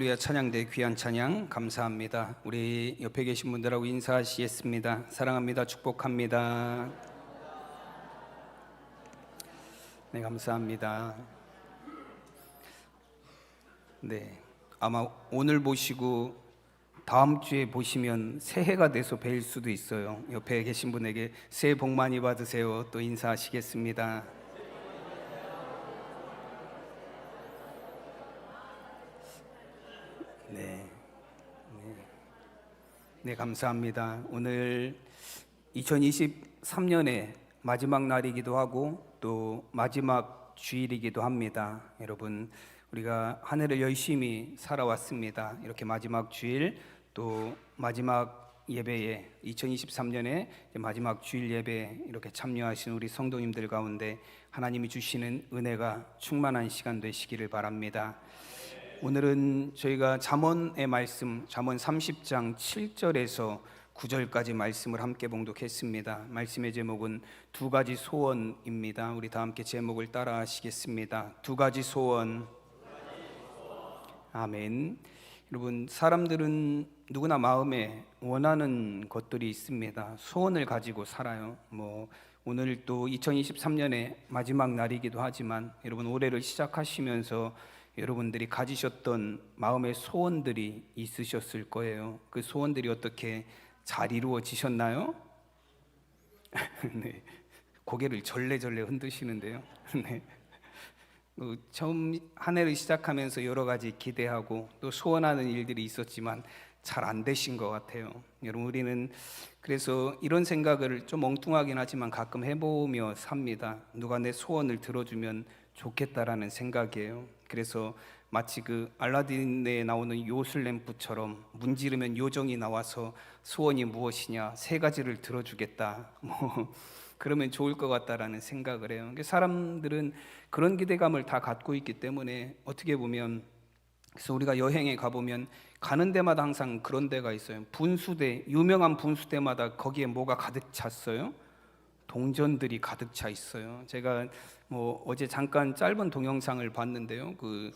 할렐루야. 찬양대 귀한 찬양 감사합니다. 우리 옆에 계신 분들하고 인사하시겠습니다. 사랑합니다. 축복합니다. 네, 감사합니다. 네, 아마 오늘 보시고 다음 주에 보시면 새해가 돼서 뵐 수도 있어요. 옆에 계신 분에게 새해 복 많이 받으세요. 또 인사하시겠습니다. 네, 감사합니다. 오늘 2023년의 마지막 날이기도 하고 또 마지막 주일이기도 합니다. 여러분, 우리가 한 해를 열심히 살아왔습니다. 이렇게 마지막 주일 또 마지막 예배에 2023년의 마지막 주일 예배에 이렇게 참여하신 우리 성도님들 가운데 하나님이 주시는 은혜가 충만한 시간 되시기를 바랍니다. 오늘은 저희가 잠언의 말씀, 잠언 30장 7절에서 9절까지 말씀을 함께 봉독했습니다. 말씀의 제목은 두 가지 소원입니다. 우리 다 함께 제목을 따라 하시겠습니다. 두 가지 소원. 아멘. 여러분, 사람들은 누구나 마음에 원하는 것들이 있습니다. 소원을 가지고 살아요. 오늘 또 2023년의 마지막 날이기도 하지만 여러분, 올해를 시작하시면서 여러분들이 가지셨던 마음의 소원들이 있으셨을 거예요. 그 소원들이 어떻게 잘 이루어지셨나요? 네, 고개를 절레절레 흔드시는데요. 네. 처음 한 해를 시작하면서 여러 가지 기대하고 또 소원하는 일들이 있었지만 잘 안 되신 것 같아요. 여러분, 우리는 그래서 이런 생각을 좀 엉뚱하긴 하지만 가끔 해보며 삽니다. 누가 내 소원을 들어주면 좋겠다라는 생각이에요. 그래서 마치 그 알라딘에 나오는 요술램프처럼 문지르면 요정이 나와서 소원이 무엇이냐, 세 가지를 들어주겠다, 그러면 좋을 것 같다라는 생각을 해요. 사람들은 그런 기대감을 다 갖고 있기 때문에 어떻게 보면, 그래서 우리가 여행에 가보면 가는 데마다 항상 그런 데가 있어요. 분수대, 유명한 분수대마다 거기에 뭐가 가득 찼어요? 동전들이 가득 차 있어요. 제가 어제 잠깐 짧은 동영상을 봤는데요. 그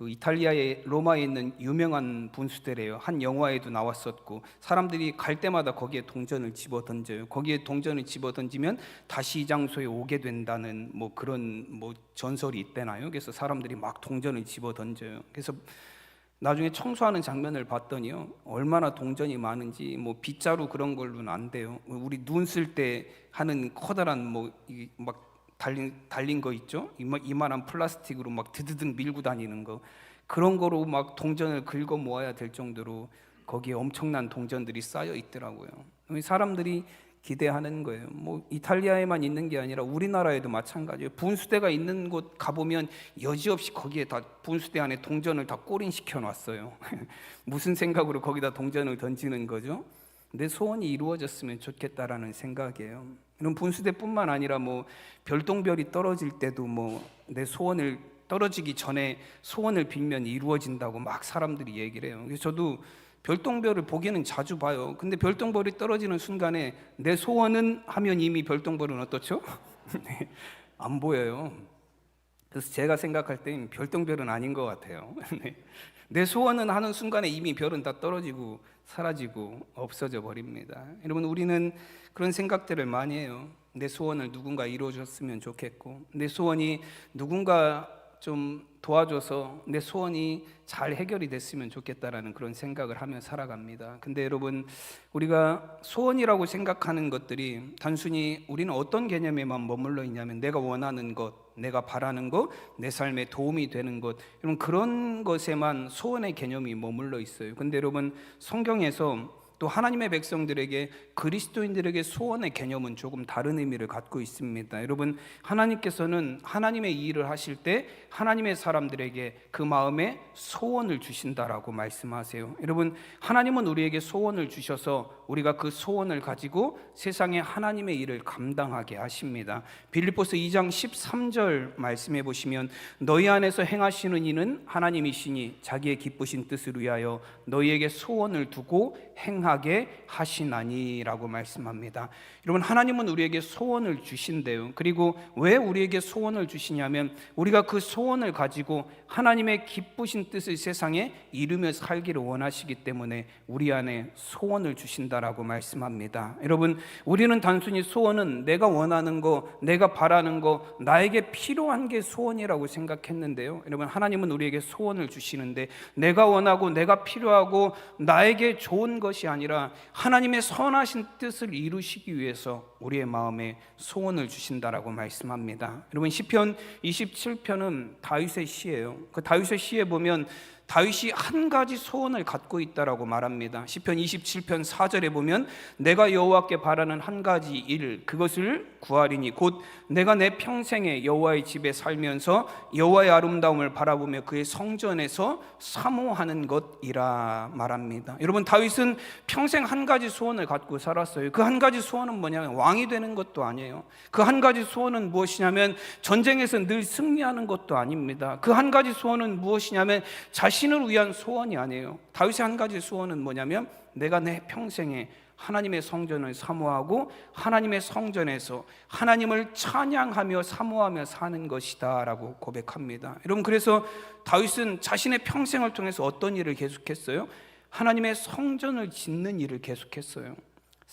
이탈리아의 로마에 있는 유명한 분수대래요. 한 영화에도 나왔었고, 사람들이 갈 때마다 거기에 동전을 집어 던져요. 거기에 동전을 집어 던지면 다시 이 장소에 오게 된다는 그런 전설이 있대나요. 그래서 사람들이 막 동전을 집어 던져요. 그래서 나중에 청소하는 장면을 봤더니요, 얼마나 동전이 많은지 빗자루 그런 걸로는 안 돼요. 우리 눈 쓸 때 하는 커다란 막 달린 거 있죠? 이만한 플라스틱으로 막 드드득 밀고 다니는 거, 그런 거로 막 동전을 긁어 모아야 될 정도로 거기에 엄청난 동전들이 쌓여 있더라고요. 사람들이 기대하는 거예요. 이탈리아에만 있는 게 아니라 우리나라에도 마찬가지예요. 분수대가 있는 곳 가보면 여지없이 거기에 다 분수대 안에 동전을 다 꼬린시켜 놨어요. 무슨 생각으로 거기다 동전을 던지는 거죠? 내 소원이 이루어졌으면 좋겠다라는 생각이에요. 이런 분수대뿐만 아니라 별똥별이 떨어질 때도 내 소원을 떨어지기 전에 소원을 빌면 이루어진다고 막 사람들이 얘기를 해요. 그래서 저도 별똥별을 보기는 자주 봐요. 근데 별똥별이 떨어지는 순간에 내 소원은 하면 이미 별똥별은 어떻죠? 네, 안 보여요. 그래서 제가 생각할 땐 별똥별은 아닌 것 같아요. 네. 내 소원은 하는 순간에 이미 별은 다 떨어지고 사라지고 없어져 버립니다. 여러분, 우리는 그런 생각들을 많이 해요. 내 소원을 누군가 이루어줬으면 좋겠고, 내 소원이 누군가 좀 도와줘서 내 소원이 잘 해결이 됐으면 좋겠다라는 그런 생각을 하며 살아갑니다. 근데 여러분, 우리가 소원이라고 생각하는 것들이 단순히 우리는 어떤 개념에만 머물러 있냐면 내가 원하는 것, 내가 바라는 것, 내 삶에 도움이 되는 것, 여러분, 그런 것에만 소원의 개념이 머물러 있어요. 근데 여러분, 성경에서 또 하나님의 백성들에게, 그리스도인들에게 소원의 개념은 조금 다른 의미를 갖고 있습니다. 여러분, 하나님께서는 하나님의 일을 하실 때 하나님의 사람들에게 그 마음에 소원을 주신다라고 말씀하세요. 여러분, 하나님은 우리에게 소원을 주셔서 우리가 그 소원을 가지고 세상에 하나님의 일을 감당하게 하십니다. 빌립보서 2장 13절 말씀해 보시면, 너희 안에서 행하시는 이는 하나님이시니 자기의 기쁘신 뜻을 위하여 너희에게 소원을 두고 행하 행하게 하시나니라고 말씀합니다. 여러분, 하나님은 우리에게 소원을 주신대요. 그리고 왜 우리에게 소원을 주시냐면 우리가 그 소원을 가지고 하나님의 기쁘신 뜻을 세상에 이루며 살기를 원하시기 때문에 우리 안에 소원을 주신다라고 말씀합니다. 여러분, 우리는 단순히 소원은 내가 원하는 거, 내가 바라는 거, 나에게 필요한 게 소원이라고 생각했는데요. 여러분, 하나님은 우리에게 소원을 주시는데 내가 원하고 내가 필요하고 나에게 좋은 것이 아니라 하나님의 선하신 뜻을 이루시기 위해서 우리의 마음에 소원을 주신다라고 말씀합니다. 여러분, 시편 27편은 다윗의 시예요. 그 다윗의 시에 보면 다윗이 한 가지 소원을 갖고 있다라고 말합니다. 시편 27편 4절에 보면 내가 여호와께 바라는 한 가지 일, 그것을 구하리니 곧 내가 내 평생에 여호와의 집에 살면서 여호와의 아름다움을 바라보며 그의 성전에서 사모하는 것이라 말합니다. 여러분, 다윗은 평생 한 가지 소원을 갖고 살았어요. 그 한 가지 소원은 뭐냐면 왕이 되는 것도 아니에요. 그 한 가지 소원은 무엇이냐면 전쟁에서 늘 승리하는 것도 아닙니다. 그 한 가지 소원은 무엇이냐면 자신을 위한 소원이 아니에요. 다윗의 한 가지 소원은 뭐냐면 내가 내 평생에 하나님의 성전을 사모하고 하나님의 성전에서 하나님을 찬양하며 사모하며 사는 것이다 라고 고백합니다. 여러분, 그래서 다윗은 자신의 평생을 통해서 어떤 일을 계속했어요? 하나님의 성전을 짓는 일을 계속했어요.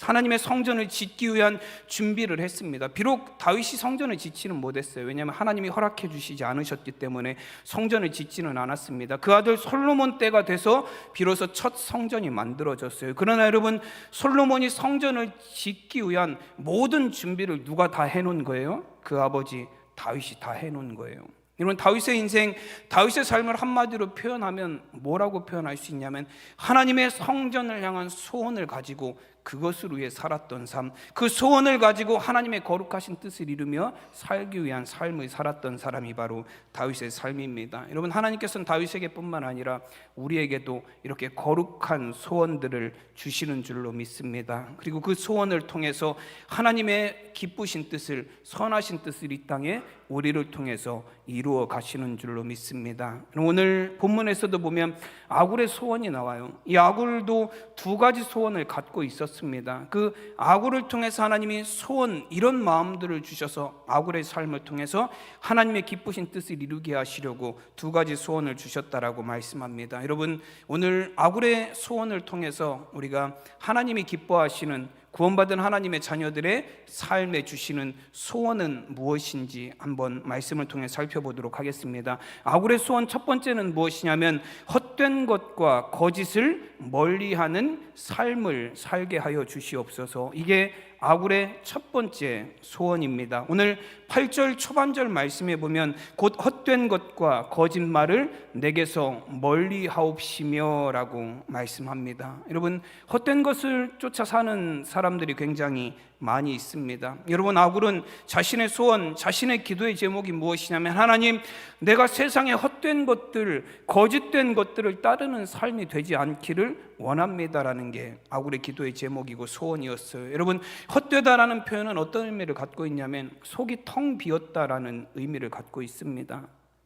하나님의 성전을 짓기 위한 준비를 했습니다. 비록 다윗이 성전을 짓지는 못했어요. 왜냐하면 하나님이 허락해 주시지 않으셨기 때문에 성전을 짓지는 않았습니다. 그 아들 솔로몬 때가 돼서 비로소 첫 성전이 만들어졌어요. 그러나 여러분, 솔로몬이 성전을 짓기 위한 모든 준비를 누가 다 해놓은 거예요? 그 아버지 다윗이 다 해놓은 거예요. 여러분, 다윗의 인생, 다윗의 삶을 한마디로 표현하면 뭐라고 표현할 수 있냐면 하나님의 성전을 향한 소원을 가지고 그것을 위해 살았던 삶, 그 소원을 가지고 하나님의 거룩하신 뜻을 이루며 살기 위한 삶을 살았던 사람이 바로 다윗의 삶입니다. 여러분, 하나님께서는 다윗에게 뿐만 아니라 우리에게도 이렇게 거룩한 소원들을 주시는 줄로 믿습니다. 그리고 그 소원을 통해서 하나님의 기쁘신 뜻을, 선하신 뜻을 이 땅에 우리를 통해서 이루어 가시는 줄로 믿습니다. 오늘 본문에서도 보면 아굴의 소원이 나와요. 이 아굴도 두 가지 소원을 갖고 있었습니다. 그 아굴을 통해서 하나님이 소원, 이런 마음들을 주셔서 아굴의 삶을 통해서 하나님의 기쁘신 뜻을 이루게 하시려고 두 가지 소원을 주셨다라고 말씀합니다. 여러분, 오늘 아굴의 소원을 통해서 우리가 하나님이 기뻐하시는 구원받은 하나님의 자녀들의 삶에 주시는 소원은 무엇인지 한번 말씀을 통해 살펴보도록 하겠습니다. 아굴의 소원 첫 번째는 무엇이냐면 헛된 것과 거짓을 멀리하는 삶을 살게 하여 주시옵소서. 이게 아굴의 첫 번째 소원입니다. 오늘 8절 초반절 말씀에 보면 곧 헛된 것과 거짓말을 내게서 멀리하옵시며 라고 말씀합니다. 여러분, 헛된 것을 쫓아 사는 사람들이 굉장히 많이 있습니다. 여러분, 아굴은 자신의 소원, 자신의 기도의 제목이 무엇이냐면 하나님, 내가 세상의 헛된 것들, 거짓된 것들을 따르는 삶이 되지 않기를 원합니다라는 게 아굴의 기도의 제목이고 소원이었어요. 여러분, 헛되다라는 표현은 어떤 의미를 갖고 있냐면 속이 텅 비었다라는 의미를 갖고 있습니다.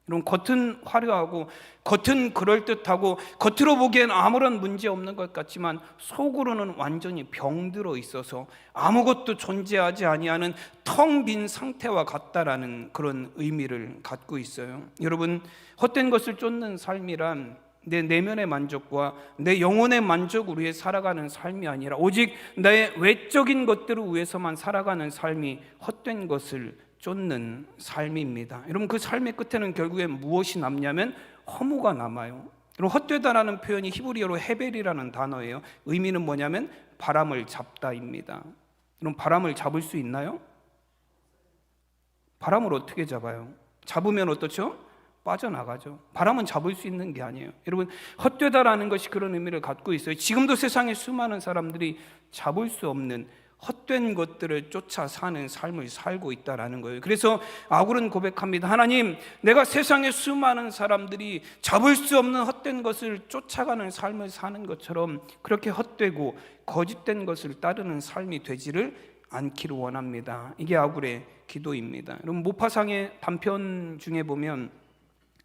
여러분, 겉은 화려하고 겉은 그럴듯하고 겉으로 보기엔 아무런 문제 없는 것 같지만 속으로는 완전히 병들어 있어서 아무것도 존재하지 아니하는 텅 빈 상태와 같다라는 그런 의미를 갖고 있어요. 여러분, 헛된 것을 쫓는 삶이란 내 내면의 만족과 내 영혼의 만족을 위해 살아가는 삶이 아니라 오직 나의 외적인 것들을 위해서만 살아가는 삶이 헛된 것을 쫓는 삶입니다. 여러분, 그 삶의 끝에는 결국엔 무엇이 남냐면 허무가 남아요. 그럼 헛되다라는 표현이 히브리어로 헤벨이라는 단어예요. 의미는 뭐냐면 바람을 잡다입니다. 그럼 바람을 잡을 수 있나요? 바람을 어떻게 잡아요? 잡으면 어떻죠? 빠져나가죠. 바람은 잡을 수 있는 게 아니에요. 여러분, 헛되다라는 것이 그런 의미를 갖고 있어요. 지금도 세상에 수많은 사람들이 잡을 수 없는 헛된 것들을 쫓아 사는 삶을 살고 있다라는 거예요. 그래서 아굴은 고백합니다. 하나님, 내가 세상에 수많은 사람들이 잡을 수 없는 헛된 것을 쫓아가는 삶을 사는 것처럼 그렇게 헛되고 거짓된 것을 따르는 삶이 되지를 않기를 원합니다. 이게 아굴의 기도입니다. 여러분, 모파상의 단편 중에 보면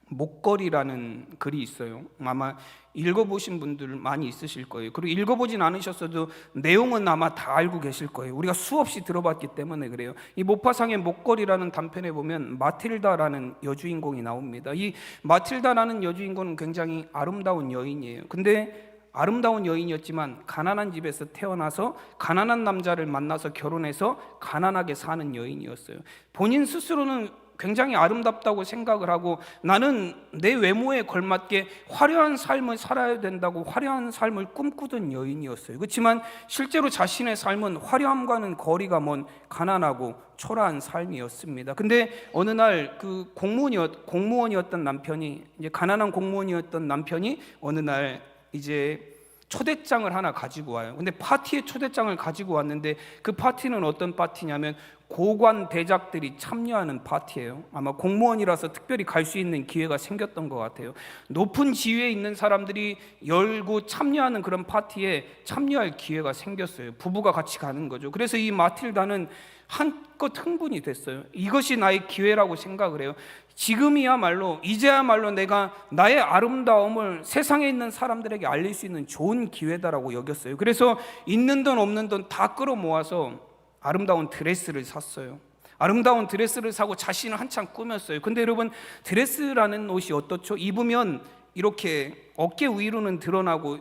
목걸이라는 글이 있어요. 아마 읽어보신 분들 많이 있으실 거예요. 그리고 읽어보진 않으셨어도 내용은 아마 다 알고 계실 거예요. 우리가 수없이 들어봤기 때문에 그래요. 이 모파상의 목걸이라는 단편에 보면 마틸다라는 여주인공이 나옵니다. 이 마틸다라는 여주인공은 굉장히 아름다운 여인이에요. 근데 아름다운 여인이었지만 가난한 집에서 태어나서 가난한 남자를 만나서 결혼해서 가난하게 사는 여인이었어요. 본인 스스로는 굉장히 아름답다고 생각을 하고 나는 내 외모에 걸맞게 화려한 삶을 살아야 된다고 화려한 삶을 꿈꾸던 여인이었어요. 그렇지만 실제로 자신의 삶은 화려함과는 거리가 먼 가난하고 초라한 삶이었습니다. 근데 어느 날 그 공무원이었던 남편이, 이제 가난한 공무원이었던 남편이 어느 날 이제 초대장을 하나 가지고 와요. 근데 파티에 초대장을 가지고 왔는데 그 파티는 어떤 파티냐면 고관 대작들이 참여하는 파티예요. 아마 공무원이라서 특별히 갈 수 있는 기회가 생겼던 것 같아요. 높은 지위에 있는 사람들이 열고 참여하는 그런 파티에 참여할 기회가 생겼어요. 부부가 같이 가는 거죠. 그래서 이 마틸다는 한껏 흥분이 됐어요. 이것이 나의 기회라고 생각을 해요. 지금이야말로, 이제야말로 내가 나의 아름다움을 세상에 있는 사람들에게 알릴 수 있는 좋은 기회다라고 여겼어요. 그래서 있는 돈 없는 돈 다 끌어모아서 아름다운 드레스를 샀어요. 아름다운 드레스를 사고 자신을 한참 꾸몄어요. 근데 여러분, 드레스라는 옷이 어떻죠? 입으면 이렇게 어깨 위로는 드러나고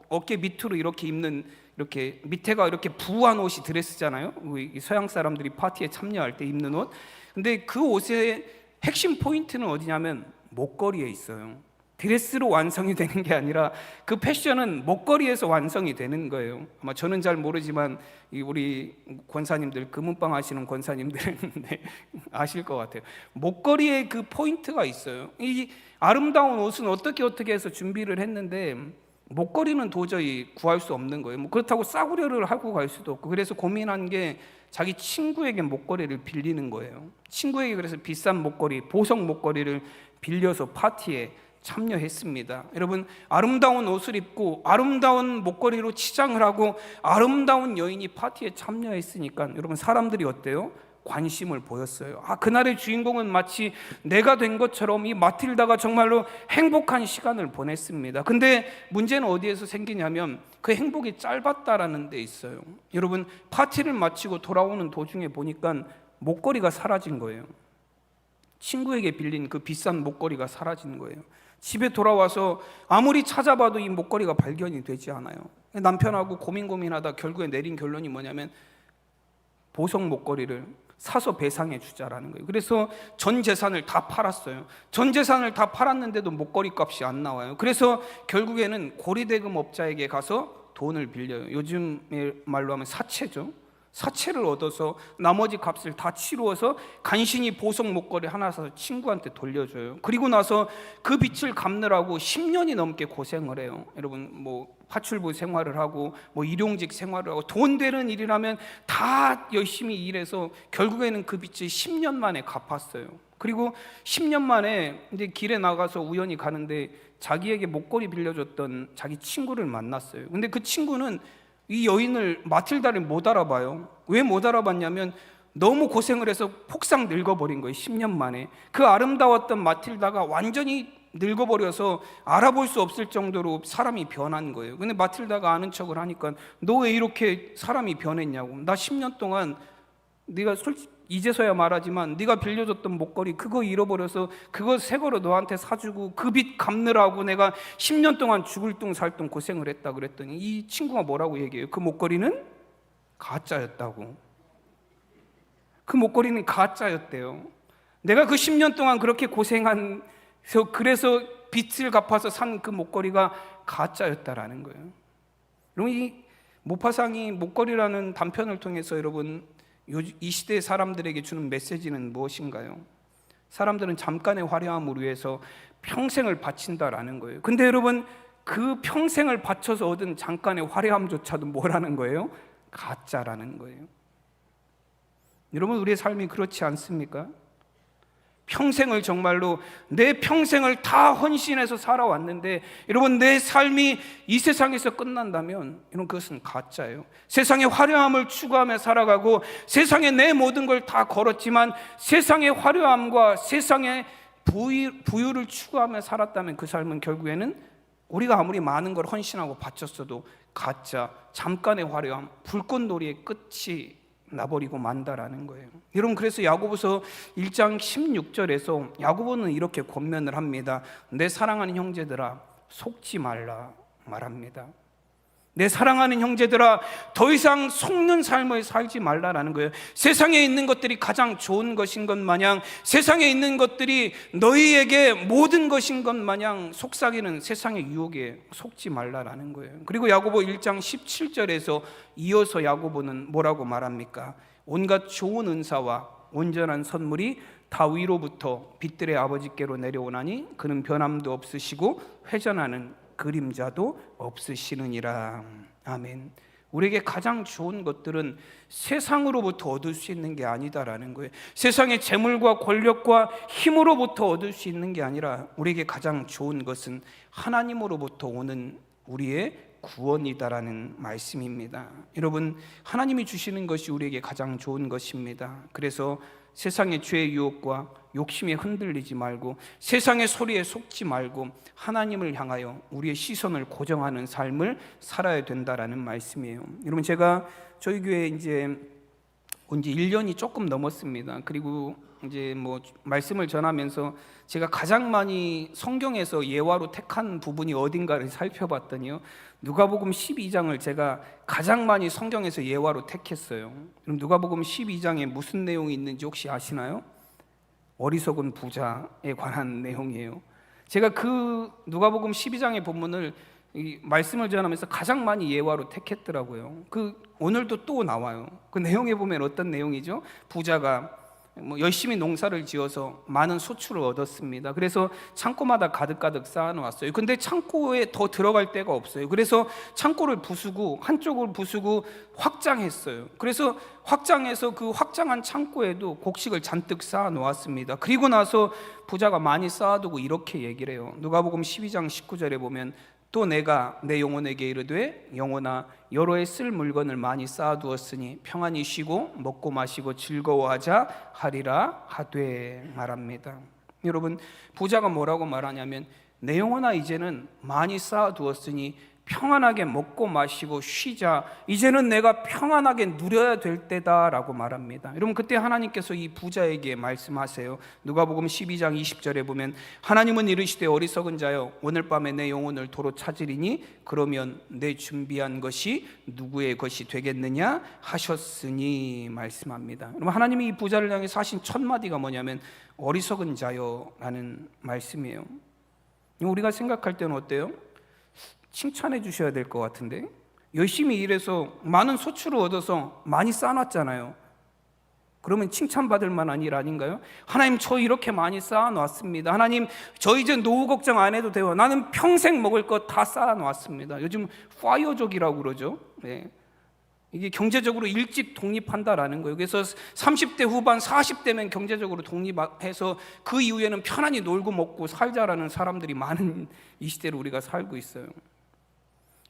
어깨 밑으로 이렇게 입는, 이렇게 밑에가 이렇게 부한 옷이 드레스잖아요. 우리 서양 사람들이 파티에 참여할 때 입는 옷. 근데 그 옷의 핵심 포인트는 어디냐면 목걸이에 있어요. 드레스로 완성이 되는 게 아니라 그 패션은 목걸이에서 완성이 되는 거예요. 아마 저는 잘 모르지만 우리 권사님들, 금은방 하시는 권사님들은 네, 아실 것 같아요. 목걸이에 그 포인트가 있어요. 이 아름다운 옷은 어떻게 해서 준비를 했는데 목걸이는 도저히 구할 수 없는 거예요. 뭐 그렇다고 싸구려를 하고 갈 수도 없고, 그래서 고민한 게 자기 친구에게 목걸이를 빌리는 거예요. 친구에게 그래서 비싼 목걸이, 보석 목걸이를 빌려서 파티에 참여했습니다. 여러분, 아름다운 옷을 입고 아름다운 목걸이로 치장을 하고 아름다운 여인이 파티에 참여했으니까 여러분, 사람들이 어때요? 관심을 보였어요. 그날의 주인공은 마치 내가 된 것처럼 이 마틸다가 정말로 행복한 시간을 보냈습니다. 근데 문제는 어디에서 생기냐면 그 행복이 짧았다라는 데 있어요. 여러분, 파티를 마치고 돌아오는 도중에 보니까 목걸이가 사라진 거예요. 친구에게 빌린 그 비싼 목걸이가 사라진 거예요. 집에 돌아와서 아무리 찾아봐도 이 목걸이가 발견이 되지 않아요. 남편하고 고민하다 결국에 내린 결론이 뭐냐면 보석 목걸이를 사서 배상해 주자라는 거예요. 그래서 전 재산을 다 팔았어요. 전 재산을 다 팔았는데도 목걸이 값이 안 나와요. 그래서 결국에는 고리대금 업자에게 가서 돈을 빌려요. 요즘의 말로 하면 사채죠. 사채를 얻어서 나머지 값을 다 치루어서 간신히 보석 목걸이 하나 사서 친구한테 돌려줘요. 그리고 나서 그 빚을 갚느라고 10년이 넘게 고생을 해요. 여러분, 뭐 파출부 생활을 하고 뭐 일용직 생활을 하고 돈 되는 일이라면 다 열심히 일해서 결국에는 그 빚을 10년 만에 갚았어요. 그리고 10년 만에 이제 길에 나가서 우연히 가는데 자기에게 목걸이 빌려줬던 자기 친구를 만났어요. 근데 그 친구는 이 여인을, 마틸다를 못 알아봐요. 왜 못 알아봤냐면 너무 고생을 해서 폭삭 늙어버린 거예요. 10년 만에. 그 아름다웠던 마틸다가 완전히 늙어버려서 알아볼 수 없을 정도로 사람이 변한 거예요. 근데 마틸다가 아는 척을 하니까 너 왜 이렇게 사람이 변했냐고. 나 10년 동안 네가 이제서야 말하지만 네가 빌려줬던 목걸이 그거 잃어버려서 그거 새 거로 너한테 사주고 그 빚 갚느라고 내가 10년 동안 죽을 둥 살 둥 고생을 했다 그랬더니 이 친구가 뭐라고 얘기해요? 그 목걸이는 가짜였다고. 그 목걸이는 가짜였대요. 내가 그 10년 동안 그렇게 그래서 빚을 갚아서 산 그 목걸이가 가짜였다라는 거예요. 여러분, 이 모파상이 목걸이라는 단편을 통해서 여러분, 이 시대 사람들에게 주는 메시지는 무엇인가요? 사람들은 잠깐의 화려함을 위해서 평생을 바친다라는 거예요. 근데 여러분, 그 평생을 바쳐서 얻은 잠깐의 화려함조차도 뭐라는 거예요? 가짜라는 거예요. 여러분, 우리의 삶이 그렇지 않습니까? 평생을, 정말로 내 평생을 다 헌신해서 살아왔는데 여러분, 내 삶이 이 세상에서 끝난다면 여러분, 그것은 가짜예요. 세상의 화려함을 추구하며 살아가고 세상에 내 모든 걸 다 걸었지만 세상의 화려함과 세상의 부유를 추구하며 살았다면 그 삶은 결국에는 우리가 아무리 많은 걸 헌신하고 바쳤어도 가짜, 잠깐의 화려함, 불꽃놀이의 끝이 나버리고 만다라는 거예요. 여러분, 그래서 야고보서 1장 16절에서 야고보는 이렇게 권면을 합니다. 내 사랑하는 형제들아, 속지 말라 말합니다. 내 사랑하는 형제들아, 더 이상 속는 삶을 살지 말라라는 거예요. 세상에 있는 것들이 가장 좋은 것인 것 마냥, 세상에 있는 것들이 너희에게 모든 것인 것 마냥 속삭이는 세상의 유혹에 속지 말라라는 거예요. 그리고 야고보 1장 17절에서 이어서 야고보는 뭐라고 말합니까? 온갖 좋은 은사와 온전한 선물이 다 위로부터 빛들의 아버지께로 내려오나니 그는 변함도 없으시고 회전하는 그림자도 없으시느니라. 아멘. 우리에게 가장 좋은 것들은 세상으로부터 얻을 수 있는 게 아니다라는 거예요. 세상의 재물과 권력과 힘으로부터 얻을 수 있는 게 아니라 우리에게 가장 좋은 것은 하나님으로부터 오는 우리의 구원이다라는 말씀입니다. 여러분, 하나님이 주시는 것이 우리에게 가장 좋은 것입니다. 그래서 세상의 죄의 유혹과 욕심에 흔들리지 말고 세상의 소리에 속지 말고 하나님을 향하여 우리의 시선을 고정하는 삶을 살아야 된다라는 말씀이에요. 여러분, 제가 저희 교회에 이제 온 지 1년이 조금 넘었습니다. 그리고 이제 뭐 말씀을 전하면서 제가 가장 많이 성경에서 예화로 택한 부분이 어딘가를 살펴봤더니요, 누가복음 12장을 제가 가장 많이 성경에서 예화로 택했어요. 그럼 누가복음 12장에 무슨 내용이 있는지 혹시 아시나요? 어리석은 부자에 관한 내용이에요. 제가 그 누가복음 12장의 본문을 이 말씀을 전하면서 가장 많이 예화로 택했더라고요. 오늘도 또 나와요. 그 내용에 보면 어떤 내용이죠? 부자가 열심히 농사를 지어서 많은 소출을 얻었습니다. 그래서 창고마다 가득가득 쌓아놓았어요. 근데 창고에 더 들어갈 데가 없어요. 그래서 창고를 부수고 한쪽을 부수고 확장했어요. 그래서 확장해서 그 확장한 창고에도 곡식을 잔뜩 쌓아놓았습니다. 그리고 나서 부자가 많이 쌓아두고 이렇게 얘기를 해요. 누가복음 12장 19절에 보면 또 내가 내 영혼에게 이르되 영혼아 여러 해 쓸 물건을 많이 쌓아두었으니 평안히 쉬고 먹고 마시고 즐거워하자 하리라 하되 말합니다. 여러분, 부자가 뭐라고 말하냐면 내 영혼아 이제는 많이 쌓아두었으니 평안하게 먹고 마시고 쉬자. 이제는 내가 평안하게 누려야 될 때다라고 말합니다. 여러분, 그때 하나님께서 이 부자에게 말씀하세요. 누가복음 12장 20절에 보면 하나님은 이르시되 어리석은 자여 오늘 밤에 내 영혼을 도로 찾으리니 그러면 내 준비한 것이 누구의 것이 되겠느냐 하셨으니 말씀합니다. 여러분, 하나님이 이 부자를 향해서 하신 첫 마디가 뭐냐면 어리석은 자여라는 말씀이에요. 우리가 생각할 때는 어때요? 칭찬해 주셔야 될 것 같은데, 열심히 일해서 많은 소출을 얻어서 많이 쌓아놨잖아요. 그러면 칭찬받을 만한 일 아닌가요? 하나님, 저 이렇게 많이 쌓아놨습니다. 하나님, 저 이제 노후 걱정 안 해도 돼요. 나는 평생 먹을 것 다 쌓아놨습니다. 요즘 파이어족이라고 그러죠. 네. 이게 경제적으로 일찍 독립한다라는 거예요. 그래서 30대 후반 40대면 경제적으로 독립해서 그 이후에는 편안히 놀고 먹고 살자라는 사람들이 많은 이 시대를 우리가 살고 있어요.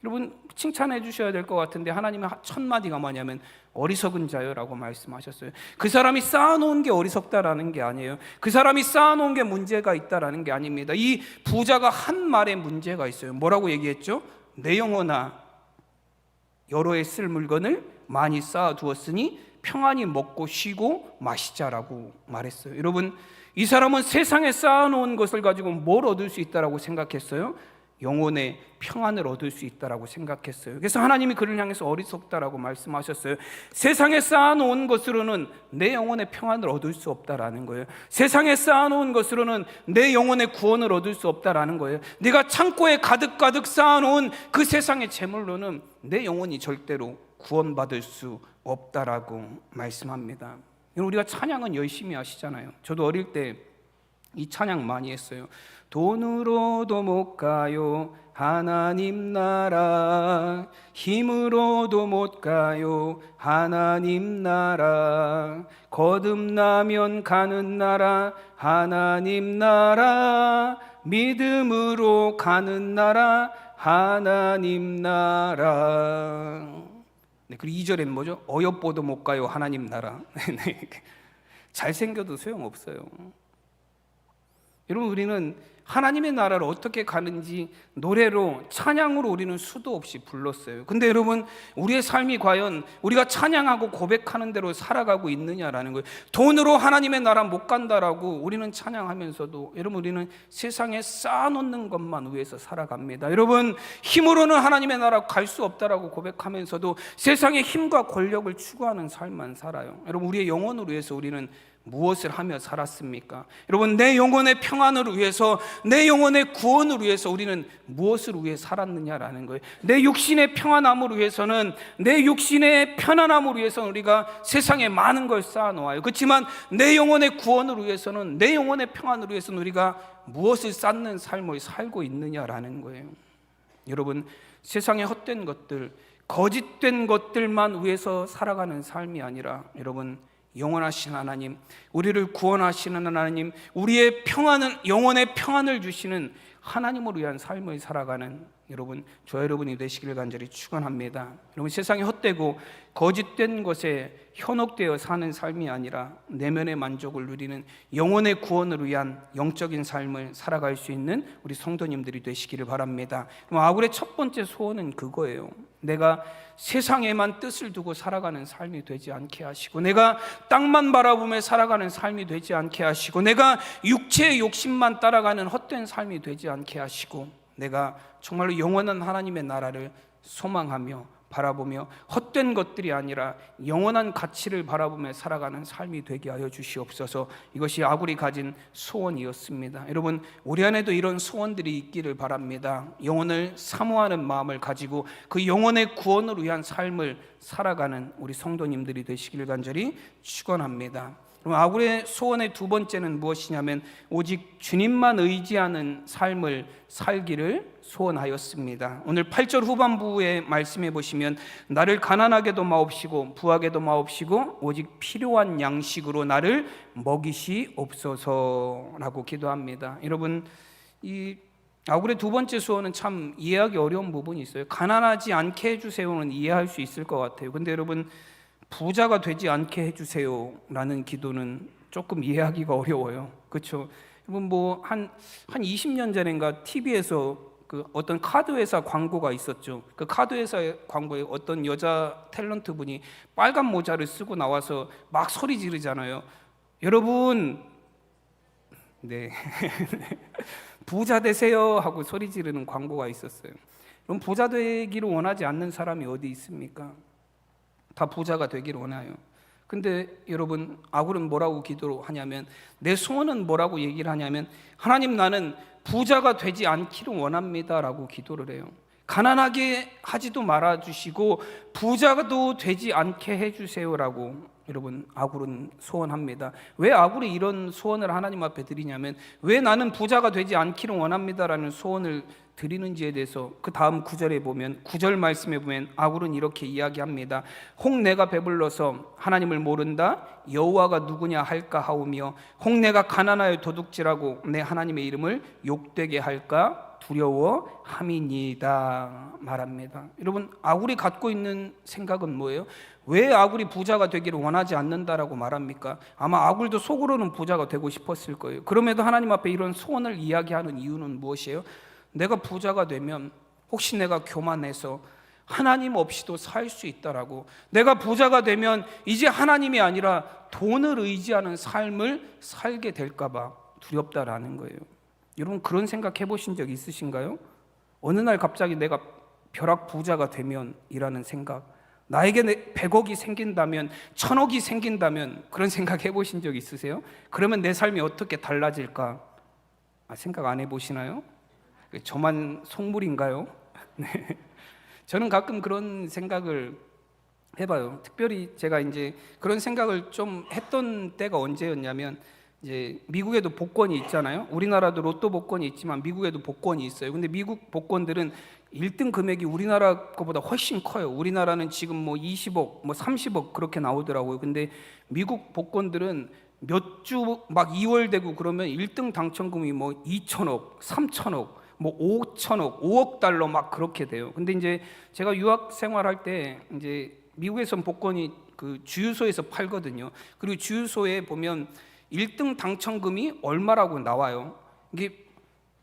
여러분, 칭찬해 주셔야 될 것 같은데 하나님의 첫 마디가 뭐냐면 어리석은 자여라고 말씀하셨어요. 그 사람이 쌓아놓은 게 어리석다라는 게 아니에요. 그 사람이 쌓아놓은 게 문제가 있다라는 게 아닙니다. 이 부자가 한 말에 문제가 있어요. 뭐라고 얘기했죠? 내 영혼아 여러 해 쓸 물건을 많이 쌓아두었으니 평안히 먹고 쉬고 마시자라고 말했어요. 여러분, 이 사람은 세상에 쌓아놓은 것을 가지고 뭘 얻을 수 있다라고 생각했어요? 영혼의 평안을 얻을 수 있다라고 생각했어요. 그래서 하나님이 그를 향해서 어리석다라고 말씀하셨어요. 세상에 쌓아놓은 것으로는 내 영혼의 평안을 얻을 수 없다라는 거예요. 세상에 쌓아놓은 것으로는 내 영혼의 구원을 얻을 수 없다라는 거예요. 네가 창고에 가득가득 쌓아놓은 그 세상의 재물로는 내 영혼이 절대로 구원받을 수 없다라고 말씀합니다. 우리가 찬양은 열심히 하시잖아요. 저도 어릴 때 이 찬양 많이 했어요. 돈으로도 못 가요 하나님 나라, 힘으로도 못 가요 하나님 나라, 거듭나면 가는 나라 하나님 나라, 믿음으로 가는 나라 하나님 나라. 네, 그리고 2절에는 뭐죠? 어여뻐도 못 가요 하나님 나라. 잘생겨도 소용없어요. 여러분, 우리는 하나님의 나라를 어떻게 가는지 노래로, 찬양으로 우리는 수도 없이 불렀어요. 근데 여러분, 우리의 삶이 과연 우리가 찬양하고 고백하는 대로 살아가고 있느냐라는 거예요. 돈으로 하나님의 나라 못 간다라고 우리는 찬양하면서도 여러분, 우리는 세상에 쌓아놓는 것만 위해서 살아갑니다. 여러분, 힘으로는 하나님의 나라 갈 수 없다라고 고백하면서도 세상의 힘과 권력을 추구하는 삶만 살아요. 여러분, 우리의 영혼을 위해서 우리는 무엇을 하며 살았습니까? 여러분, 내 영혼의 평안을 위해서, 내 영혼의 구원을 위해서 우리는 무엇을 위해 살았느냐라는 거예요. 내 육신의 평안함을 위해서는, 내 육신의 편안함을 위해서는 우리가 세상에 많은 걸 쌓아놓아요. 그렇지만 내 영혼의 구원을 위해서는, 내 영혼의 평안을 위해서는 우리가 무엇을 쌓는 삶을 살고 있느냐라는 거예요. 여러분, 세상의 헛된 것들, 거짓된 것들만 위해서 살아가는 삶이 아니라, 여러분, 영원하신 하나님, 우리를 구원하시는 하나님, 우리의 평안을, 영혼의 평안을 주시는 하나님을 위한 삶을 살아가는 여러분, 저 여러분이 되시기를 간절히 축원합니다. 여러분, 세상에 헛되고 거짓된 것에 현혹되어 사는 삶이 아니라 내면의 만족을 누리는 영혼의 구원을 위한 영적인 삶을 살아갈 수 있는 우리 성도님들이 되시기를 바랍니다. 아굴의 첫 번째 소원은 그거예요. 내가 세상에만 뜻을 두고 살아가는 삶이 되지 않게 하시고, 내가 땅만 바라보며 살아가는 삶이 되지 않게 하시고, 내가 육체의 욕심만 따라가는 헛된 삶이 되지 않게 하시고, 내가 정말로 영원한 하나님의 나라를 소망하며 바라보며 헛된 것들이 아니라 영원한 가치를 바라보며 살아가는 삶이 되게 하여 주시옵소서. 이것이 아굴이 가진 소원이었습니다. 여러분, 우리 안에도 이런 소원들이 있기를 바랍니다. 영혼을 사모하는 마음을 가지고 그 영혼의 구원을 위한 삶을 살아가는 우리 성도님들이 되시기를 간절히 축원합니다. 그럼 아굴의 소원의 두 번째는 무엇이냐면 오직 주님만 의지하는 삶을 살기를 소원하였습니다. 오늘 8절 후반부에 말씀해 보시면 나를 가난하게도 마옵시고 부하게도 마옵시고 오직 필요한 양식으로 나를 먹이시옵소서라고 기도합니다. 여러분, 이 아굴의 두 번째 소원은 참 이해하기 어려운 부분이 있어요. 가난하지 않게 해주세요는 이해할 수 있을 것 같아요. 근데 여러분, 부자가 되지 않게 해주세요 라는 기도는 조금 이해하기가 어려워요. 그렇죠? 여러분, 한 20년 전인가 TV에서 그 어떤 카드회사 광고가 있었죠. 그 카드회사 광고에 어떤 여자 탤런트 분이 빨간 모자를 쓰고 나와서 막 소리 지르잖아요. 여러분, 네 부자 되세요 하고 소리 지르는 광고가 있었어요. 그럼 부자 되기를 원하지 않는 사람이 어디 있습니까? 다 부자가 되기를 원해요. 근데 여러분, 아굴은 뭐라고 기도하냐면, 내 소원은 뭐라고 얘기를 하냐면, 하나님, 나는 부자가 되지 않기를 원합니다 라고 기도를 해요. 가난하게 하지도 말아주시고 부자도 되지 않게 해주세요라고 여러분, 아굴은 소원합니다. 왜 아굴이 이런 소원을 하나님 앞에 드리냐면, 왜 나는 부자가 되지 않기를 원합니다라는 소원을 드리는지에 대해서 그 다음 구절에 보면, 9절 말씀에 보면 아굴은 이렇게 이야기합니다. 혹 내가 배불러서 하나님을 모른다 여호와가 누구냐 할까 하오며, 혹 내가 가난하여 도둑질하고 내 하나님의 이름을 욕되게 할까 두려워함이니이다 말합니다. 여러분, 아굴이 갖고 있는 생각은 뭐예요? 왜 아굴이 부자가 되기를 원하지 않는다라고 말합니까? 아마 아굴도 속으로는 부자가 되고 싶었을 거예요. 그럼에도 하나님 앞에 이런 소원을 이야기하는 이유는 무엇이에요? 내가 부자가 되면 혹시 내가 교만해서 하나님 없이도 살 수 있다라고, 내가 부자가 되면 이제 하나님이 아니라 돈을 의지하는 삶을 살게 될까 봐 두렵다라는 거예요. 여러분, 그런 생각 해보신 적 있으신가요? 어느 날 갑자기 내가 벼락 부자가 되면 이라는 생각, 나에게 100억이 생긴다면, 1000억이 생긴다면, 그런 생각 해보신 적 있으세요? 그러면 내 삶이 어떻게 달라질까? 생각 안 해보시나요? 저만 속물인가요? 네. 저는 가끔 그런 생각을 해봐요. 특별히 제가 이제 그런 생각을 좀 했던 때가 언제였냐면, 이제 미국에도 복권이 있잖아요. 우리나라도 로또 복권이 있지만 미국에도 복권이 있어요. 근데 미국 복권들은 1등 금액이 우리나라 거보다 훨씬 커요. 우리나라는 지금 20억, 30억 그렇게 나오더라고요. 근데 미국 복권들은 몇 주 막 2월 되고 그러면 1등 당첨금이 2천억, 3천억, 5천억, 5억 달러 막 그렇게 돼요. 근데 이제 제가 유학 생활할 때 이제 미국에선 복권이 그 주유소에서 팔거든요. 그리고 주유소에 보면 1등 당첨금이 얼마라고 나와요. 이게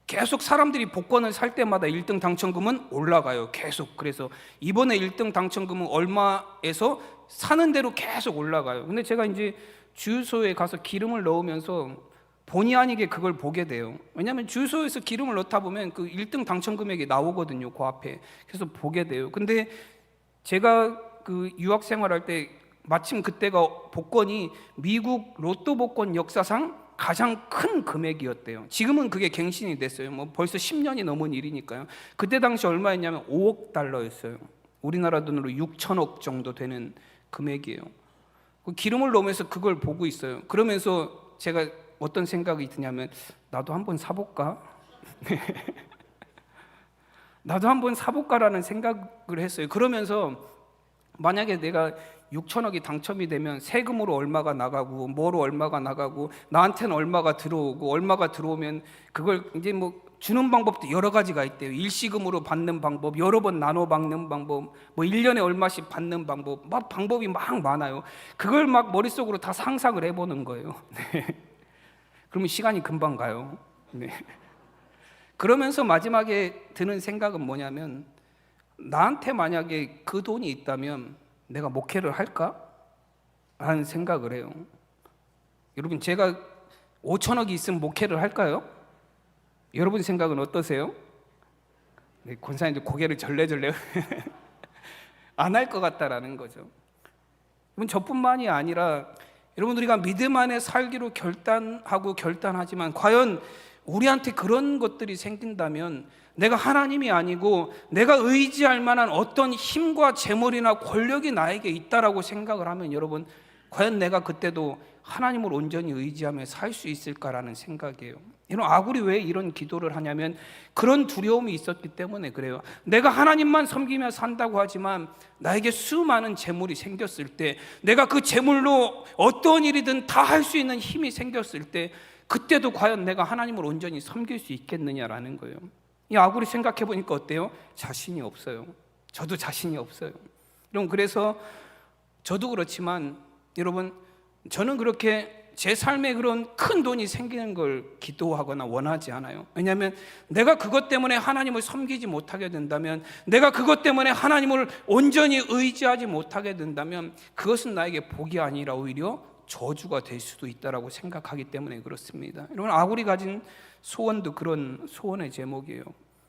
계속 사람들이 복권을 살 때마다 1등 당첨금은 올라가요. 계속. 그래서 이번에 1등 당첨금은 얼마에서 사는 대로 계속 올라가요. 근데 제가 이제 주유소에 가서 기름을 넣으면서 본의 아니게 그걸 보게 돼요. 왜냐하면 주유소에서 기름을 넣다 보면 그 1등 당첨 금액이 나오거든요. 그 앞에. 그래서 보게 돼요. 근데 제가 그 유학 생활할 때 마침 그때가 복권이 미국 로또 복권 역사상 가장 큰 금액이었대요. 지금은 그게 갱신이 됐어요. 뭐 벌써 10년이 넘은 일이니까요. 그때 당시 얼마였냐면 5억 달러였어요. 우리나라 돈으로 6천억 정도 되는 금액이에요. 기름을 넣으면서 그걸 보고 있어요. 그러면서 제가 어떤 생각이 드냐면 나도 한번 사볼까? 나도 한번 사볼까라는 생각을 했어요. 그러면서 만약에 내가 6천억이 당첨이 되면 세금으로 얼마가 나가고 뭐로 얼마가 나가고 나한테는 얼마가 들어오고 얼마가 들어오면 그걸 이제 뭐 주는 방법도 여러 가지가 있대요. 일시금으로 받는 방법, 여러 번 나눠 받는 방법, 뭐 1년에 얼마씩 받는 방법, 막 방법이 막 많아요. 그걸 막 머릿속으로 다 상상을 해보는 거예요. 네. 그러면 시간이 금방 가요. 네. 그러면서 마지막에 드는 생각은 뭐냐면 나한테 만약에 그 돈이 있다면 내가 목회를 할까? 하는 생각을 해요. 여러분 제가 5천억이 있으면 목회를 할까요? 여러분 생각은 어떠세요? 네, 권사님들 고개를 절레절레 안 할 것 같다라는 거죠. 여러분 저뿐만이 아니라 여러분 우리가 믿음 안에 살기로 결단하지만 과연 우리한테 그런 것들이 생긴다면 내가 하나님이 아니고 내가 의지할 만한 어떤 힘과 재물이나 권력이 나에게 있다라고 생각을 하면 여러분 과연 내가 그때도 하나님을 온전히 의지하며 살 수 있을까라는 생각이에요. 이런 아굴이 왜 이런 기도를 하냐면 그런 두려움이 있었기 때문에 그래요. 내가 하나님만 섬기며 산다고 하지만 나에게 수많은 재물이 생겼을 때 내가 그 재물로 어떤 일이든 다 할 수 있는 힘이 생겼을 때 그때도 과연 내가 하나님을 온전히 섬길 수 있겠느냐라는 거예요. 이 아굴이 생각해 보니까 어때요? 자신이 없어요. 저도 자신이 없어요. 여러분 그래서 저도 그렇지만 여러분 저는 그렇게 제 삶에 그런 큰 돈이 생기는 걸 기도하거나 원하지 않아요. 왜냐하면 내가 그것 때문에 하나님을 섬기지 못하게 된다면 내가 그것 때문에 하나님을 온전히 의지하지 못하게 된다면 그것은 나에게 복이 아니라 오히려 저주가 될 수도 있다라고 생각하기 때문에 그렇습니다. 여러분 아굴이 가진 소원도 그런 소원의 제목이에요.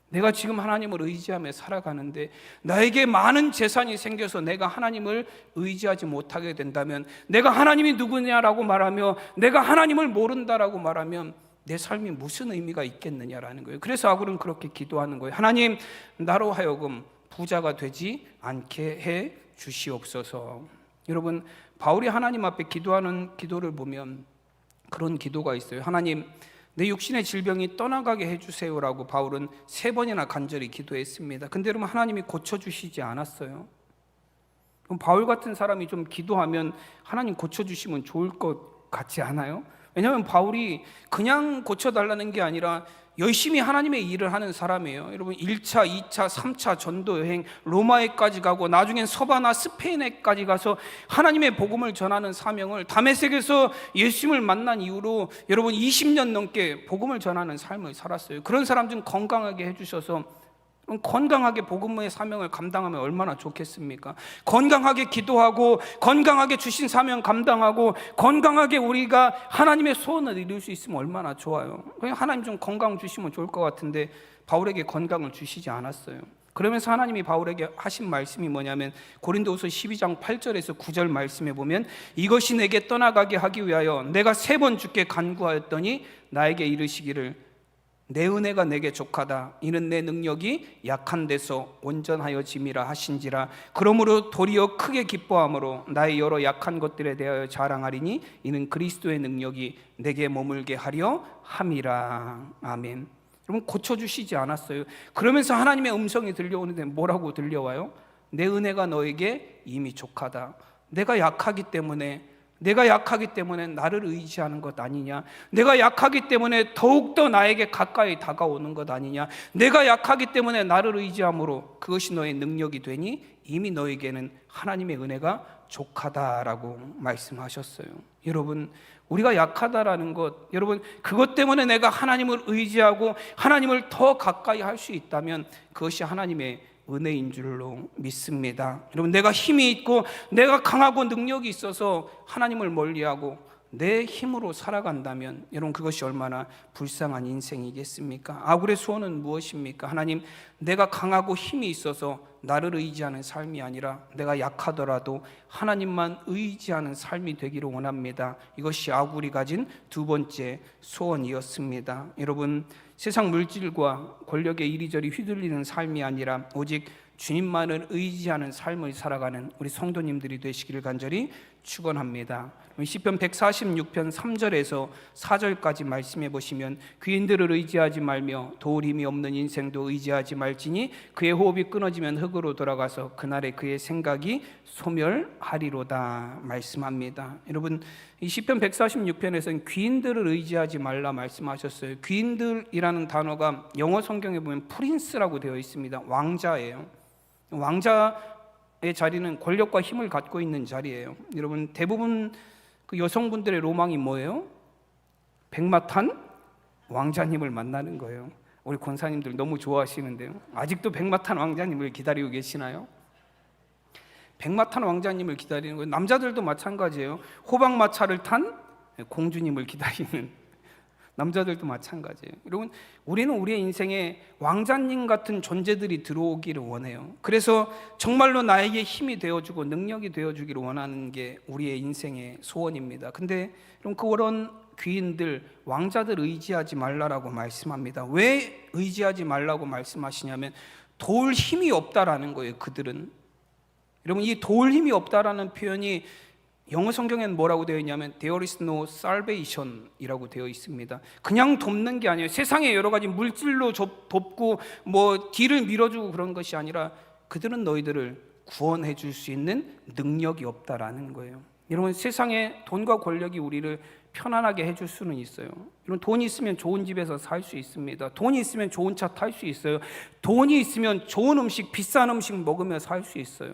내가 지금 하나님을 의지하며 살아가는데 나에게 많은 재산이 생겨서 내가 하나님을 의지하지 못하게 된다면 내가 하나님이 누구냐라고 말하며 내가 하나님을 모른다라고 말하면 내 삶이 무슨 의미가 있겠느냐라는 거예요. 그래서 아굴은 그렇게 기도하는 거예요. 하나님 나로 하여금 부자가 되지 않게 해 주시옵소서. 여러분 바울이 하나님 앞에 기도하는 기도를 보면 그런 기도가 있어요. 하나님 내 육신의 질병이 떠나가게 해주세요라고 바울은 3번이나 간절히 기도했습니다. 근데 여러분 하나님이 고쳐주시지 않았어요. 그럼 바울 같은 사람이 좀 기도하면 하나님 고쳐주시면 좋을 것 같지 않아요? 왜냐하면 바울이 그냥 고쳐달라는 게 아니라 열심히 하나님의 일을 하는 사람이에요. 여러분 1차, 2차, 3차 전도 여행 로마에까지 가고 나중엔 서바나 스페인에까지 가서 하나님의 복음을 전하는 사명을 다메섹에서 예수님을 만난 이후로 여러분 20년 넘게 복음을 전하는 삶을 살았어요. 그런 사람 좀 건강하게 해주셔서 건강하게 복음의 사명을 감당하면 얼마나 좋겠습니까? 건강하게 기도하고 건강하게 주신 사명 감당하고 건강하게 우리가 하나님의 소원을 이룰 수 있으면 얼마나 좋아요. 하나님 좀 건강 주시면 좋을 것 같은데 바울에게 건강을 주시지 않았어요. 그러면서 하나님이 바울에게 하신 말씀이 뭐냐면 고린도후서 12장 8절에서 9절 말씀에 보면 이것이 내게 떠나가게 하기 위하여 내가 3번 주께 간구하였더니 나에게 이르시기를 내 은혜가 내게 족하다. 이는 내 능력이 약한 데서 온전하여짐이라 하신지라. 그러므로 도리어 크게 기뻐함으로 나의 여러 약한 것들에 대하여 자랑하리니 이는 그리스도의 능력이 내게 머물게 하려 함이라. 아멘. 여러분 고쳐주시지 않았어요. 그러면서 하나님의 음성이 들려오는데 뭐라고 들려와요? 내 은혜가 너에게 이미 족하다. 내가 약하기 때문에 나를 의지하는 것 아니냐? 내가 약하기 때문에 더욱더 나에게 가까이 다가오는 것 아니냐? 내가 약하기 때문에 나를 의지함으로 그것이 너의 능력이 되니 이미 너에게는 하나님의 은혜가 족하다라고 말씀하셨어요. 여러분 우리가 약하다라는 것, 여러분, 그것 때문에 내가 하나님을 의지하고 하나님을 더 가까이 할 수 있다면 그것이 하나님의 은혜인 줄로 믿습니다. 여러분, 내가 힘이 있고 내가 강하고 능력이 있어서 하나님을 멀리하고 내 힘으로 살아간다면 여러분, 그것이 얼마나 불쌍한 인생이겠습니까? 아굴의 소원은 무엇입니까? 하나님, 내가 강하고 힘이 있어서 나를 의지하는 삶이 아니라 내가 약하더라도 하나님만 의지하는 삶이 되기를 원합니다. 이것이 아굴이 가진 두 번째 소원이었습니다. 여러분, 세상 물질과 권력에 이리저리 휘둘리는 삶이 아니라 오직 주님만을 의지하는 삶을 살아가는 우리 성도님들이 되시기를 간절히 축원합니다. 시편 146편 3절에서 4절까지 말씀해 보시면 귀인들을 의지하지 말며 도울 힘이 없는 인생도 의지하지 말지니 그의 호흡이 끊어지면 흙으로 돌아가서 그날에 그의 생각이 소멸하리로다 말씀합니다. 여러분, 이 시편 146편에서는 귀인들을 의지하지 말라 말씀하셨어요. 귀인들이라는 단어가 영어 성경에 보면 프린스라고 되어 있습니다. 왕자예요. 왕자의 자리는 권력과 힘을 갖고 있는 자리예요. 여러분, 대부분 그 여성분들의 로망이 뭐예요? 백마탄 왕자님을 만나는 거예요. 우리 권사님들 너무 좋아하시는데요. 아직도 백마탄 왕자님을 기다리고 계시나요? 백마탄 왕자님을 기다리는 거예요. 남자들도 마찬가지예요. 호박마차를 탄 공주님을 기다리는 남자들도 마찬가지예요. 여러분, 우리는 우리의 인생에 왕자님 같은 존재들이 들어오기를 원해요. 그래서 정말로 나에게 힘이 되어주고 능력이 되어주기를 원하는 게 우리의 인생의 소원입니다. 근데 그런 귀인들, 왕자들 의지하지 말라라고 말씀합니다. 왜 의지하지 말라고 말씀하시냐면 도울 힘이 없다라는 거예요. 그들은. 여러분, 이 도울 힘이 없다라는 표현이 영어 성경에는 뭐라고 되어 있냐면 There is no salvation 이라고 되어 있습니다. 그냥 돕는 게 아니에요. 세상에 여러 가지 물질로 돕고 뭐 뒤를 밀어주고 그런 것이 아니라 그들은 너희들을 구원해 줄 수 있는 능력이 없다라는 거예요. 여러분, 세상에 돈과 권력이 우리를 편안하게 해줄 수는 있어요. 여러분, 돈이 있으면 좋은 집에서 살 수 있습니다. 돈이 있으면 좋은 차 탈 수 있어요. 돈이 있으면 좋은 음식, 비싼 음식 먹으며 살 수 있어요.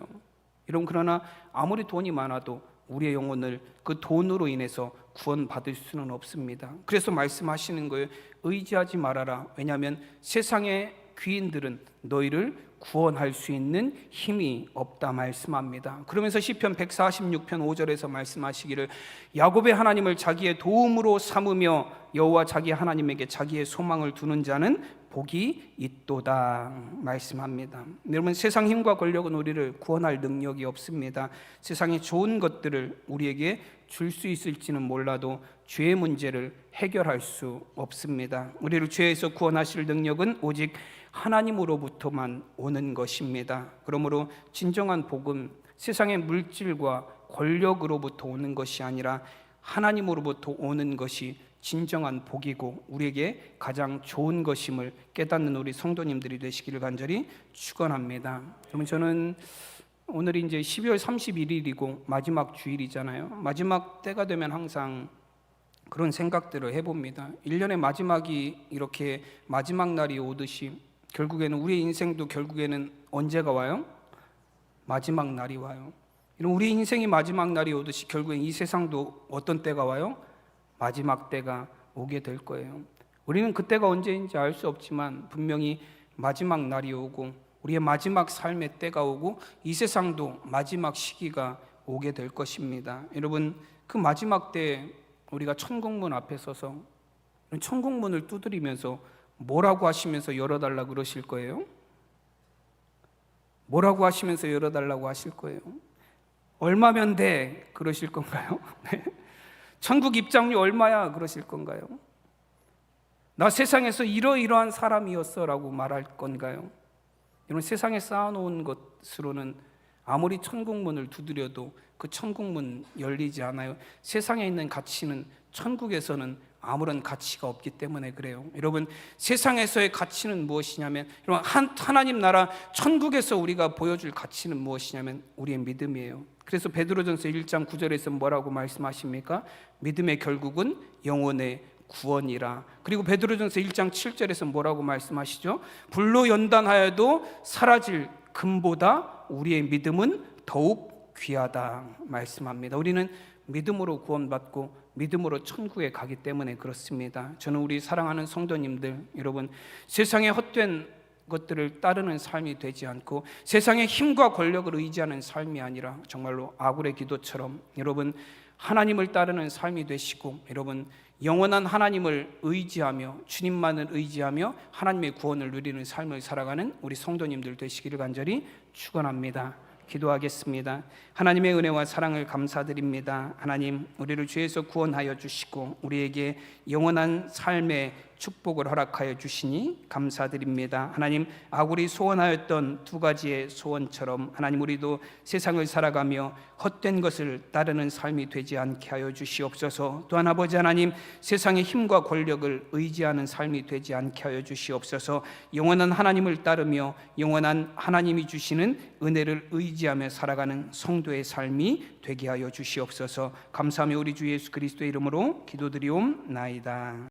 여러분, 그러나 아무리 돈이 많아도 우리의 영혼을 그 돈으로 인해서 구원받을 수는 없습니다. 그래서 말씀하시는 거예요. 의지하지 말아라. 왜냐하면 세상의 귀인들은 너희를 구원할 수 있는 힘이 없다 말씀합니다. 그러면서 시편 146편 5절에서 말씀하시기를 야곱의 하나님을 자기의 도움으로 삼으며 여호와 자기 하나님에게 자기의 소망을 두는 자는 복이 있도다 말씀합니다. 여러분, 세상 힘과 권력은 우리를 구원할 능력이 없습니다. 세상의 좋은 것들을 우리에게 줄 수 있을지는 몰라도 죄의 문제를 해결할 수 없습니다. 우리를 죄에서 구원하실 능력은 오직 하나님으로부터만 오는 것입니다. 그러므로 진정한 복은 세상의 물질과 권력으로부터 오는 것이 아니라 하나님으로부터 오는 것이 진정한 복이고 우리에게 가장 좋은 것임을 깨닫는 우리 성도님들이 되시기를 간절히 축원합니다. 그러면 저는 오늘이 이제 12월 31일이고 마지막 주일이잖아요. 마지막 때가 되면 항상 그런 생각들을 해봅니다. 1년의 마지막이 이렇게 마지막 날이 오듯이 결국에는 우리의 인생도 결국에는 언제가 와요? 마지막 날이 와요. 우리 인생이 마지막 날이 오듯이 결국엔 이 세상도 어떤 때가 와요? 마지막 때가 오게 될 거예요. 우리는 그때가 언제인지 알 수 없지만 분명히 마지막 날이 오고 우리의 마지막 삶의 때가 오고 이 세상도 마지막 시기가 오게 될 것입니다. 여러분, 그 마지막 때 우리가 천국문 앞에 서서 천국문을 두드리면서 뭐라고 하시면서 열어달라고 그러실 거예요? 뭐라고 하시면서 열어달라고 하실 거예요? 얼마면 돼? 그러실 건가요? 천국 입장료 얼마야? 그러실 건가요? 나 세상에서 이러이러한 사람이었어 라고 말할 건가요? 여러분, 세상에 쌓아놓은 것으로는 아무리 천국문을 두드려도 그 천국문 열리지 않아요. 세상에 있는 가치는 천국에서는 아무런 가치가 없기 때문에 그래요. 여러분, 세상에서의 가치는 무엇이냐면, 여러분, 하나님 나라 천국에서 우리가 보여줄 가치는 무엇이냐면 우리의 믿음이에요. 그래서 베드로전서 1장 9절에서 뭐라고 말씀하십니까? 믿음의 결국은 영혼의 구원이라. 그리고 베드로전서 1장 7절에서 뭐라고 말씀하시죠? 불로 연단하여도 사라질 금보다 우리의 믿음은 더욱 귀하다 말씀합니다. 우리는 믿음으로 구원받고 믿음으로 천국에 가기 때문에 그렇습니다. 저는 우리 사랑하는 성도님들 여러분, 세상의 헛된 것들을 따르는 삶이 되지 않고 세상의 힘과 권력을 의지하는 삶이 아니라 정말로 아굴의 기도처럼 여러분 하나님을 따르는 삶이 되시고 여러분 영원한 하나님을 의지하며 주님만을 의지하며 하나님의 구원을 누리는 삶을 살아가는 우리 성도님들 되시기를 간절히 축원합니다. 기도하겠습니다. 하나님의 은혜와 사랑을 감사드립니다. 하나님, 우리를 죄에서 구원하여 주시고 우리에게 영원한 삶의 축복을 허락하여 주시니 감사드립니다. 하나님, 아굴이 소원하였던 두 가지의 소원처럼 하나님 우리도 세상을 살아가며 헛된 것을 따르는 삶이 되지 않게 하여 주시옵소서. 또한 아버지 하나님, 세상의 힘과 권력을 의지하는 삶이 되지 않게 하여 주시옵소서. 영원한 하나님을 따르며 영원한 하나님이 주시는 은혜를 의지하며 살아가는 성도의 삶이 되게 하여 주시옵소서. 감사하며 우리 주 예수 그리스도의 이름으로 기도드리옵나이다.